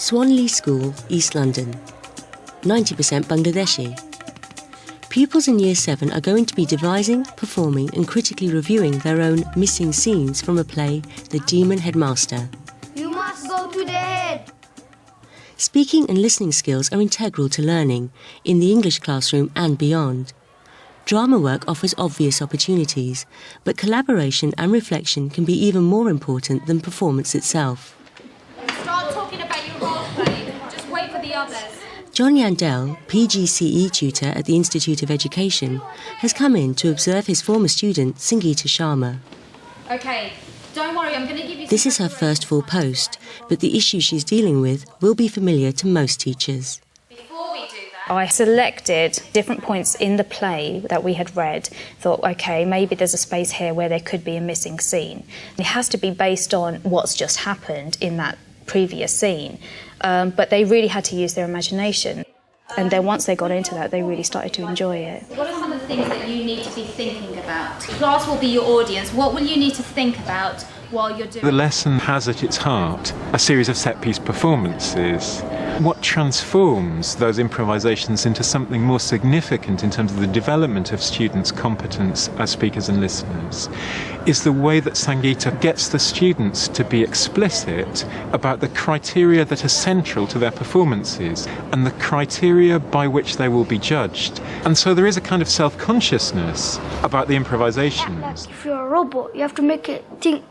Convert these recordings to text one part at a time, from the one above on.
Swanley School, East London. 90% Bangladeshi. Pupils in Year 7 are going to be devising, performing and critically reviewing their own missing scenes from a play, The Demon Headmaster. You must go to the head. Speaking and listening skills are integral to learning, in the English classroom and beyond. Drama work offers obvious opportunities, but collaboration and reflection can be even more important than performance itself. Start talking about your role play. Just wait for the others. John Yandell, PGCE tutor at the Institute of Education, has come in to observe his former student, Sangeeta Sharma. Okay, don't worry, I'm going to give you... This is her first full post, but the issue she's dealing with will be familiar to most teachers. Before we do that... I selected different points in the play that we had read, thought, OK, maybe there's a space here where there could be a missing scene. It has to be based on what's just happened in that previous scene. But they really had to use their imagination. And then once they got into that, they really started to enjoy it. What are some of the things that you need to be thinking about? Class will be your audience. What will you need to think about while you're doing... The lesson has at its heart a series of set-piece performances. What transforms those improvisations into something more significant in terms of the development of students' competence as speakers and listeners is the way that Sangeeta gets the students to be explicit about the criteria that are central to their performances and the criteria by which they will be judged. And so there is a kind of self-consciousness about the improvisations. If you're a robot, you have to make it think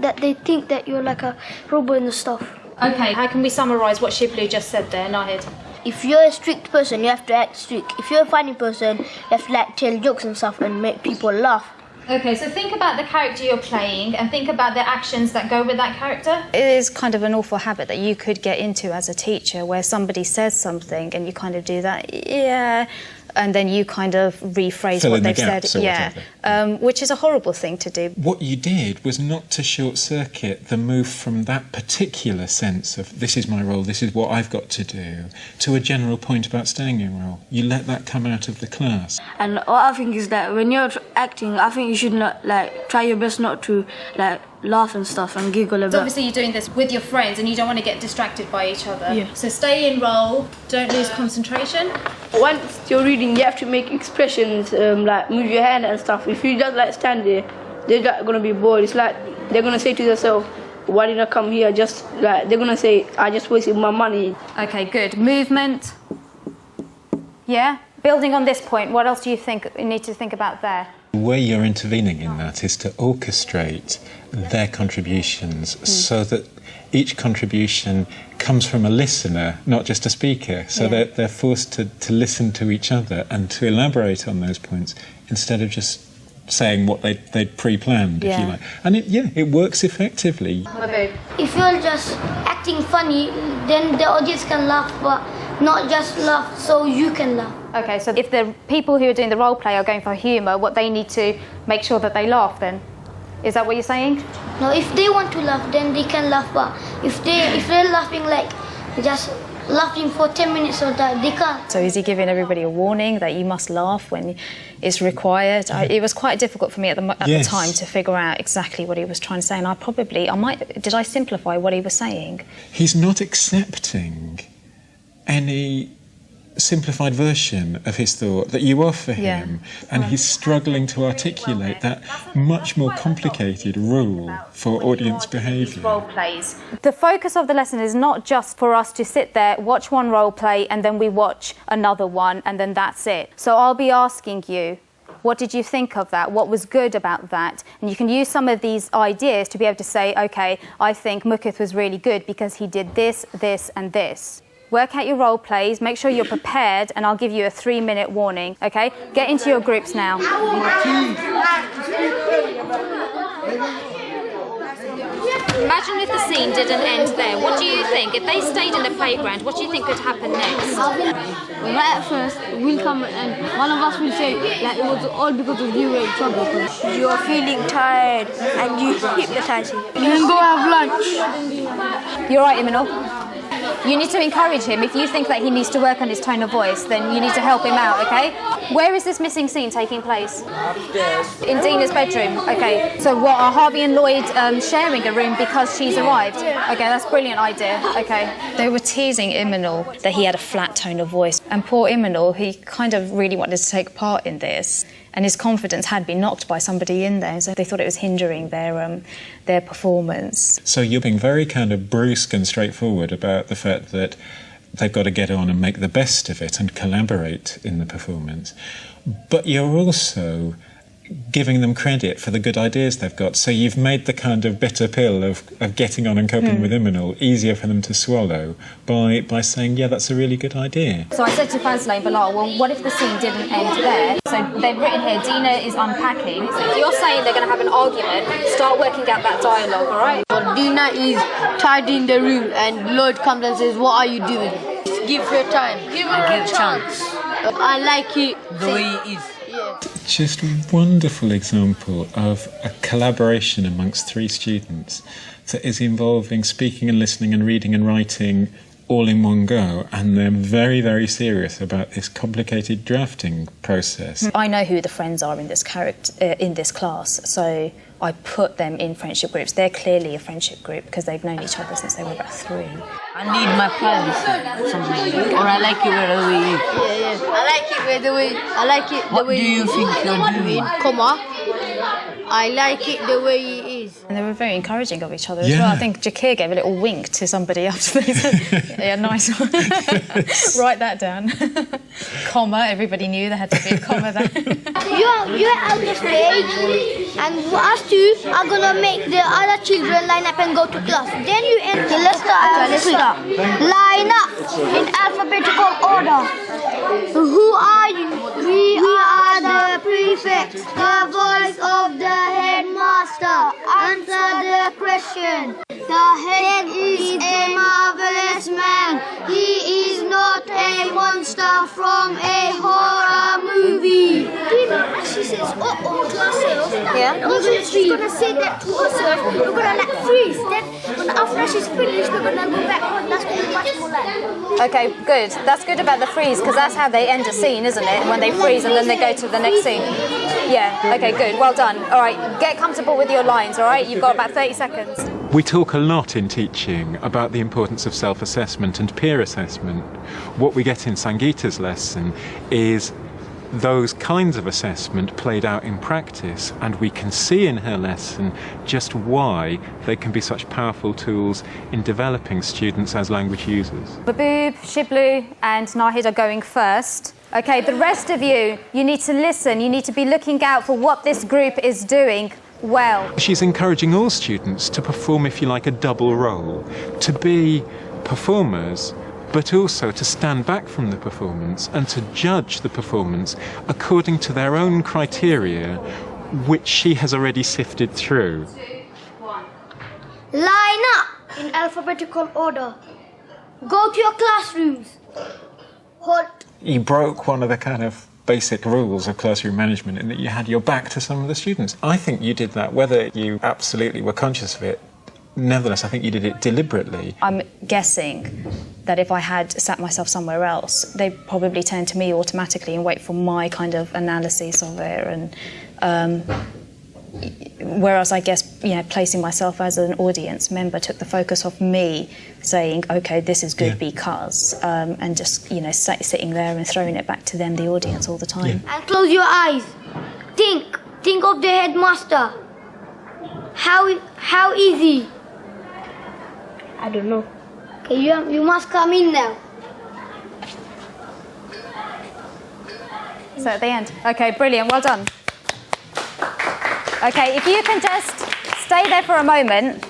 that they think that you're like a robot and stuff. Okay, how can we summarise what Shiblu just said there, Nahid? If you're a strict person, you have to act strict. If you're a funny person, you have to like tell jokes and stuff and make people laugh. Okay, so think about the character you're playing and think about the actions that go with that character. It is kind of an awful habit that you could get into as a teacher where somebody says something and you kind of do that, yeah, and then you kind of rephrase what they've said. Yeah, which is a horrible thing to do. What you did was not to short-circuit the move from that particular sense of this is my role, this is what I've got to do, to a general point about staying in role. You let that come out of the class. And what I think is that when you're acting, I think you should not try your best not to laugh and stuff and giggle a bit. So obviously you're doing this with your friends and you don't want to get distracted by each other. Yeah. So stay in role, don't lose concentration. Once you're reading, you have to make expressions, like move your hand and stuff. If you just stand there, they're going to be bored. It's like they're going to say to themselves, why did I come here? They're going to say, I just wasted my money. Okay, good. Movement. Yeah? Building on this point, what else do you think you need to think about there? The way you're intervening in that is to orchestrate their contributions so that each contribution comes from a listener, not just a speaker. So they're forced to listen to each other and to elaborate on those points instead of just saying what they'd pre-planned, if you like. And it works effectively. Okay. If you're just acting funny, then the audience can laugh, but not just laugh so you can laugh. Okay, so if the people who are doing the role play are going for humour, what they need to make sure that they laugh then? Is that what you're saying? No, if they want to laugh, then they can laugh, but if they're laughing like just laughing for 10 minutes or that, they can't. So is he giving everybody a warning that you must laugh when it's required? It was quite difficult for me at the time to figure out exactly what he was trying to say, and did I simplify what he was saying? He's not accepting any simplified version of his thought that you offer him, and he's struggling to articulate that much more complicated rule for audience behaviour. Role plays. The focus of the lesson is not just for us to sit there, watch one role play, and then we watch another one, and then that's it. So I'll be asking you, what did you think of that? What was good about that? And you can use some of these ideas to be able to say, OK, I think Mukith was really good because he did this, this, and this. Work out your role plays, make sure you're prepared, and I'll give you a 3-minute warning, OK? Get into your groups now. Imagine if the scene didn't end there. What do you think? If they stayed in the playground, what do you think could happen next? Right at first, we'll come and one of us will say that it was all because of you were in trouble. You are feeling tired and you hypnotizing. You can go have lunch. You're right, Imanol. You need to encourage him. If you think that he needs to work on his tone of voice, then you need to help him out, okay? Where is this missing scene taking place? Upstairs. In Dina's bedroom, okay. So what, are Harvey and Lloyd sharing a room because she's arrived? Okay, that's a brilliant idea, okay. They were teasing Imanol that he had a flat tone of voice, and poor Imanol, he kind of really wanted to take part in this, and his confidence had been knocked by somebody in there, so they thought it was hindering their performance. So you're being very kind of brusque and straightforward about the fact that they've got to get on and make the best of it and collaborate in the performance. But you're also giving them credit for the good ideas they've got. So you've made the kind of bitter pill of getting on and coping with Imanol easier for them to swallow by saying, yeah, that's a really good idea. So I said to Fazla and Bilal, well, what if the scene didn't end there? So they've written here, Dina is unpacking. So you're saying they're going to have an argument. Start working out that dialogue, all right? Dina is tidying the room and Lloyd comes and says, what are you doing? Give her time. Give her a chance. I like it the way it is. Just a wonderful example of a collaboration amongst three students that is involving speaking and listening and reading and writing all in one go, and they're very, very serious about this complicated drafting process. I know who the friends are in this in this class, so I put them in friendship groups. They're clearly a friendship group because they've known each other since they were about 3. I need my privacy, something like that. Or I like it where the way you. Yeah. I like it where the way. I like it the What way do you think you're doing? Comma. I like it the way it is. And they were very encouraging of each other as Yeah. well. I think Jakir gave a little wink to somebody after they said, yeah, nice one. Write that down. Comma, everybody knew there had to be a comma there. You're out the stage, and us two are gonna make the other children line up and go to class. Then you enter. Let's start. Line up in alphabetical order. Who are you? We are the prefects, the voice of the headmaster. Answer the question. The head is a marvelous man. He is not a monster from a horror movie. She says, class, Yeah? she's gonna say that to herself. We're gonna like freeze. Then when after she's finished, we're gonna go back on. That's gonna be much more like. Okay, good. That's good about the freeze, because that's how they end a scene, isn't it? When they freeze and then they go to the next scene. Yeah, okay, good. Well done. All right, get comfortable with your lines, all right? You've got about 30 seconds. We talk a lot in teaching about the importance of self-assessment and peer assessment. What we get in Sangeeta's lesson is those kinds of assessment played out in practice, and we can see in her lesson just why they can be such powerful tools in developing students as language users. Baboop, Shiblu and Nahid are going first. Okay, the rest of you need to listen. You need to be looking out for what this group is doing well. She's encouraging all students to perform, if you like, a double role, to be performers, but also to stand back from the performance and to judge the performance according to their own criteria, which she has already sifted through. Line up in alphabetical order. Go to your classrooms. Halt. You broke one of the kind of basic rules of classroom management in that you had your back to some of the students. I think you did that, whether you absolutely were conscious of it. Nevertheless, I think you did it deliberately. I'm guessing that if I had sat myself somewhere else, they'd probably turn to me automatically and wait for my kind of analysis of it. And whereas I guess, placing myself as an audience member took the focus off me saying, OK, this is good because, and just, sitting there and throwing it back to them, the audience, all the time. And close your eyes. Think of the headmaster. How easy? I don't know. Okay, you must come in now. So at the end. Okay, brilliant. Well done. Okay, if you can just stay there for a moment.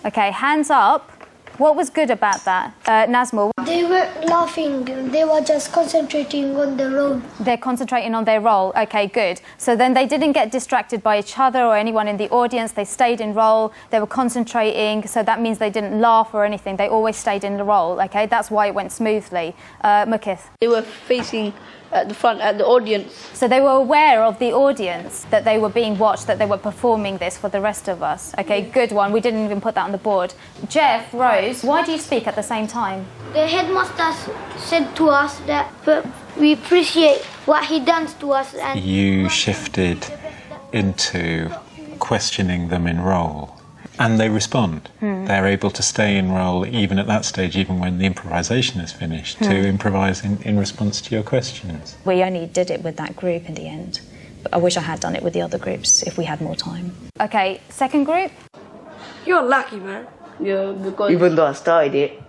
Okay, hands up. What was good about that? Nazmul? They weren't laughing, they were just concentrating on their role. They're concentrating on their role. Okay, good. So then they didn't get distracted by each other or anyone in the audience. They stayed in role. They were concentrating. So that means they didn't laugh or anything. They always stayed in the role. Okay, that's why it went smoothly. Mukith. They were facing at the front, at the audience. So they were aware of the audience, that they were being watched, that they were performing this for the rest of us. Okay, good one. We didn't even put that on the board. Jeff, Rose, why do you speak at the same time? The headmaster said to us that we appreciate what he does to us. And You shifted into questioning them in role, and they respond. They're able to stay in role even at that stage, even when the improvisation is finished, to improvise in response to your questions. We only did it with that group in the end. But I wish I had done it with the other groups if we had more time. Okay, second group? You're lucky, man. Yeah, because Even though I started it.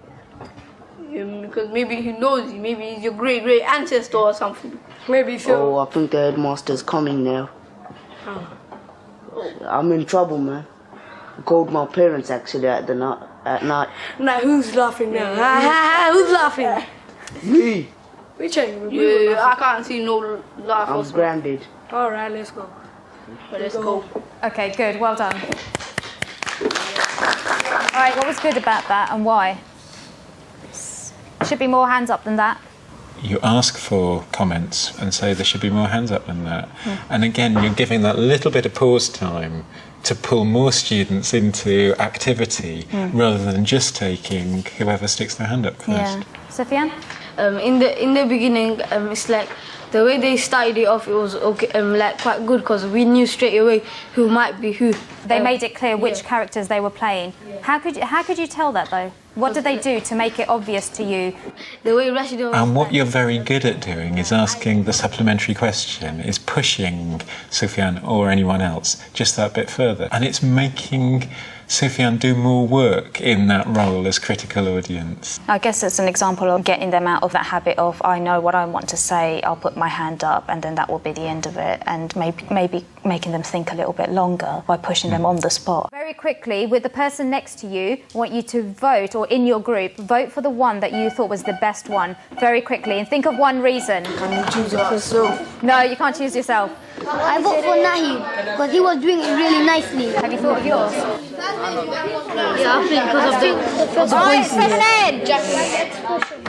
because maybe he knows you. Maybe he's your great ancestor or something. Maybe so. Oh, I think the headmaster's coming now. I'm in trouble, man. I called my parents actually at night. Now who's laughing now? Who's laughing? Me. Which one? I can't see no laugh. I'm grounded. All right, let's go. Let's go. Okay, good. Well done. All right, what was good about that and why? Should be more hands up than that. You ask for comments and say there should be more hands up than that. And again, you're giving that little bit of pause time to pull more students into activity rather than just taking whoever sticks their hand up first. Yeah. Sufyan? In the beginning, it's like the way they started it off, it was okay, like quite good because we knew straight away who might be who. They made it clear which characters they were playing. How could you tell that though? What did they do to make it obvious to you? The way Rashid was. And what you're very good at doing is asking the supplementary question, is pushing Sufyan or anyone else just that bit further. And it's making Sufyan do more work in that role as critical audience. I guess it's an example of getting them out of that habit of, I know what I want to say, I'll put my hand up and then that will be the end of it, and maybe making them think a little bit longer by pushing them on the spot. Very quickly, with the person next to you, I want you to vote, or in your group, vote for the one that you thought was the best one. Very quickly, and think of one reason. Can you choose yourself? No, you can't choose yourself. I vote for Nahi because he was doing it really nicely. Have you thought of yours? Yeah, I think because of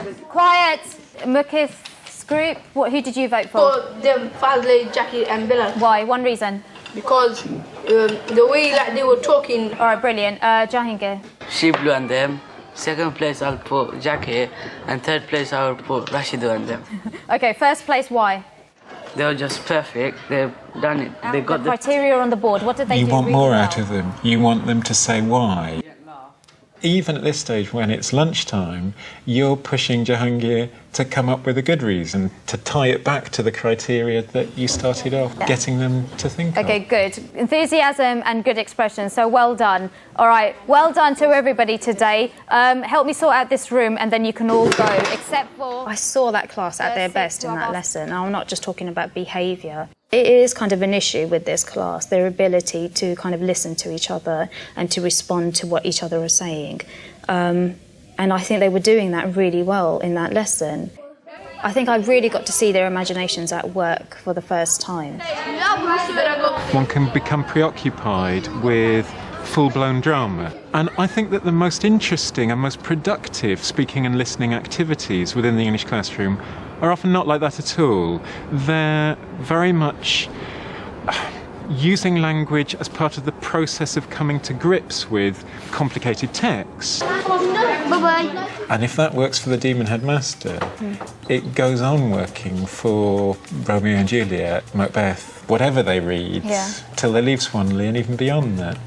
the Quiet. Mukith's group, who did you vote for? For them, Fazle, Jackie and Bilal. Why? One reason. Because the way like they were talking. All right, brilliant. Jahangir. She Blue and them. Second place I'll put Jackie, and third place I'll put Rashidu and them. Okay, first place, why? They were just perfect. They've done it. They got the criteria on the board. What did they do? You want really more well? out of them. You want them to say why. Even at this stage, when it's lunchtime, you're pushing Jahangir to come up with a good reason, to tie it back to the criteria that you started off, getting them to think of. Okay, good. Enthusiasm and good expression, so well done. All right, well done to everybody today. Help me sort out this room and then you can all go, except for... I saw that class at their best in that lesson. I'm not just talking about behaviour. It is kind of an issue with this class, their ability to kind of listen to each other and to respond to what each other are saying. And I think they were doing that really well in that lesson. I think I really got to see their imaginations at work for the first time. One can become preoccupied with full-blown drama. And I think that the most interesting and most productive speaking and listening activities within the English classroom are often not like that at all. They're very much using language as part of the process of coming to grips with complicated texts. Bye-bye. And if that works for the Demon Headmaster, it goes on working for Romeo and Juliet, Macbeth, whatever they read, till they leave Swanley and even beyond that.